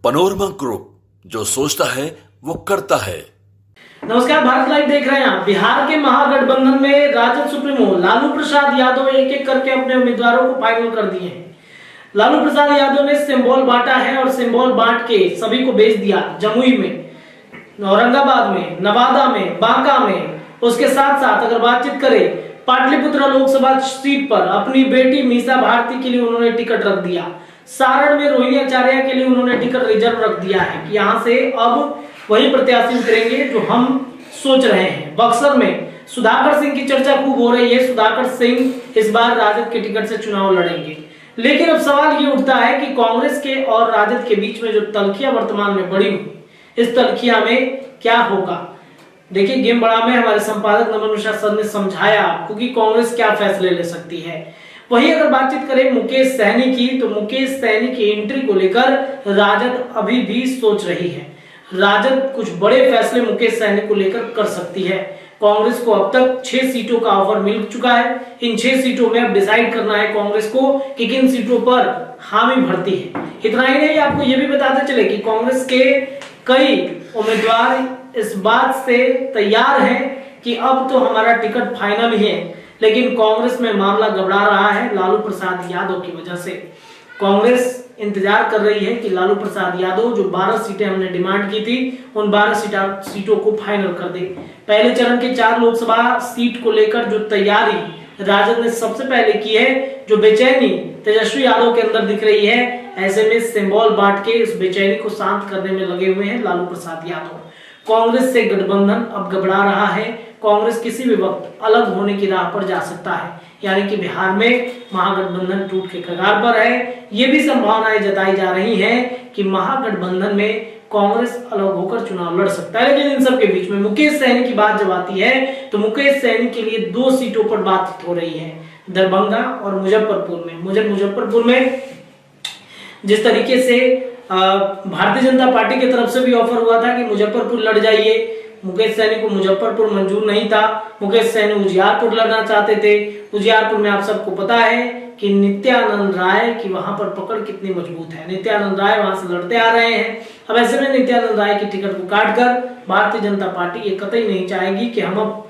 Panorama group, जो सोचता है वो करता है। नमस्कार, भारत लाइव देख रहे हैं आप। बिहार के महागठबंधन में राजद सुप्रीमो लालू प्रसाद यादव एक एक करके अपने उम्मीदवारों को फाइनल कर दिए हैं। लालू प्रसाद यादव ने सिंबल बांटा है और सिंबल बांट के सभी को भेज दिया जमुई में, औरंगाबाद में, नवादा में, बांका में। उसके साथ साथ अगर बातचीत करें पाटलिपुत्र लोकसभा सीट पर अपनी बेटी मीसा भारती के लिए उन्होंने टिकट रख दिया। सारण में रोहिणी आचार्य के लिए उन्होंने टिकट रिजर्व रख दिया है कि यहाँ से अब वही प्रत्याशी उतरेंगे जो हम सोच रहे हैं। बक्सर में सुधाकर सिंह की चर्चा खूब हो रही है। सुधाकर सिंह इस बार राजद के टिकट से चुनाव लड़ेंगे, लेकिन अब सवाल ये उठता है कि कांग्रेस के और राजद के बीच में जो तल्खियां वर्तमान में बढ़ी हुई, इस तल्खिया में क्या होगा। देखिए, गेम बड़ा में हमारे संपादक नमन मिश्रा सर ने समझाया आपको कि कांग्रेस क्या फैसले ले सकती है। वही अगर बातचीत करें मुकेश सहनी की, तो मुकेश सहनी की एंट्री को लेकर राजद अभी भी सोच रही है। राजद कुछ बड़े फैसले मुकेश सहनी को लेकर कर सकती है। कांग्रेस को अब तक 6 सीटों का ऑफर मिल चुका है। इन 6 सीटों में अब डिसाइड करना है कांग्रेस को कि किन सीटों पर हामी भरती है। इतना ही नहीं, आपको यह भी बताते चले कि कांग्रेस के कई उम्मीदवार इस बात से तैयार हैं कि अब तो हमारा टिकट फाइनल ही है, लेकिन कांग्रेस में मामला गड़बड़ा रहा है लालू प्रसाद यादव की वजह से। कांग्रेस इंतजार कर रही है कि लालू प्रसाद यादव जो 12 सीटें हमने डिमांड की थी, उन 12 सीटों को फाइनल कर दे। पहले चरण के 4 लोकसभा सीट को लेकर जो तैयारी राजद ने सबसे पहले की है, जो बेचैनी तेजस्वी यादव के अंदर दिख रही है, ऐसे में सिंबल बांट के इस बेचैनी को शांत करने में लगे हुए हैं लालू प्रसाद यादव। कांग्रेस से गठबंधन अब गड़बड़ा रहा है। कांग्रेस किसी भी वक्त अलग होने की राह पर जा सकता है, यानी कि बिहार में महागठबंधन टूट के कगार पर है। ये भी संभावनाएं जताई जा रही हैं कि महागठबंधन में कांग्रेस अलग होकर चुनाव लड़ सकता है। लेकिन इन सब के बीच में मुकेश सहनी की बात जब आती है, तो मुकेश सहनी के लिए 2 सीटों पर बातचीत हो रही है, दरभंगा और मुजफ्फरपुर में। मुजफ्फरपुर में जिस तरीके से भारतीय जनता पार्टी की तरफ से भी ऑफर हुआ था कि मुजफ्फरपुर लड़ जाइए, मुकेश सहनी को मुजफ्फरपुर मंजूर नहीं था। मुकेश सहनी उजियारपुर लड़ना चाहते थे। उजियारपुर में आप सबको पता है कि नित्यानंद राय की वहां पर पकड़ कितनी मजबूत है। नित्यानंद राय वहां से लड़ते आ रहे हैं। अब ऐसे में नित्यानंद राय की टिकट को काटकर भारतीय जनता पार्टी ये कतई नहीं चाहेगी कि हम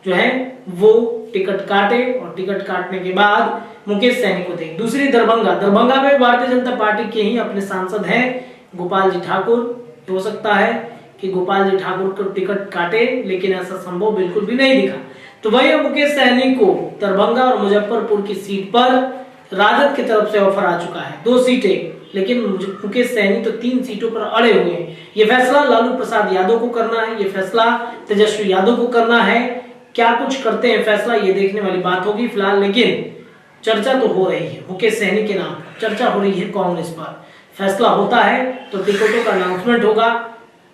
जो है वो टिकट काटे और टिकट काटने के बाद मुकेश सहनी को दें। दूसरी दरभंगा में भारतीय जनता पार्टी के ही अपने सांसद हैं गोपाल जी ठाकुर। हो सकता है कि गोपाल जी ठाकुर को टिकट काटे, लेकिन ऐसा संभव बिल्कुल भी नहीं दिखा। तो वही मुकेश सहनी को दरभंगा और मुजफ्फरपुर की सीट पर राजद की तरफ से ऑफर आ चुका है, 2 सीटें। लेकिन मुकेश सहनी तो 3 सीटों पर अड़े हुए हैं। ये फैसला लालू प्रसाद यादव को करना है, ये फैसला तेजस्वी यादव को करना है। क्या कुछ करते हैं फैसला, ये देखने वाली बात होगी फिलहाल। लेकिन चर्चा तो हो रही है मुकेश सहनी के नाम, चर्चा हो रही है कांग्रेस पर। फैसला होता है तो टिकटों का अनाउंसमेंट होगा।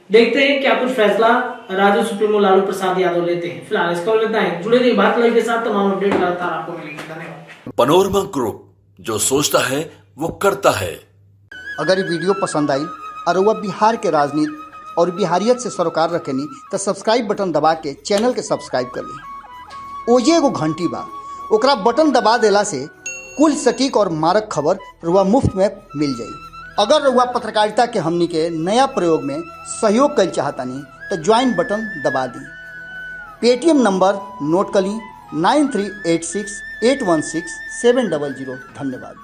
देखते हैं क्या कुछ फैसला राजद सुप्रीमो लालू प्रसाद यादव लेते हैं। फिलहाल इसको लेता है, जुड़े रहिए भारत लाइव के साथ, तमाम अपडेट लगातार आपको मिलेंगे। धन्यवाद। पनोरमा ग्रुप, जो सोचता है वो करता है। अगर ये वीडियो पसंद आई और वह बिहार के राजनीति और बिहारियत से सरोकार रखेनी, तो सब्सक्राइब बटन दबा के चैनल के सब्सक्राइब कर ली। ओजे एगो घंटी बा, ओकरा बटन दबा देला से कुल सटीक और मारक खबर रुआ मुफ्त में मिल जाई। अगर रुआ पत्रकारिता के हमनी के नया प्रयोग में सहयोग कर चाहतानी, तो ज्वाइन बटन दबा दी। पेटीएम नंबर नोट कर ली 9386816700। धन्यवाद।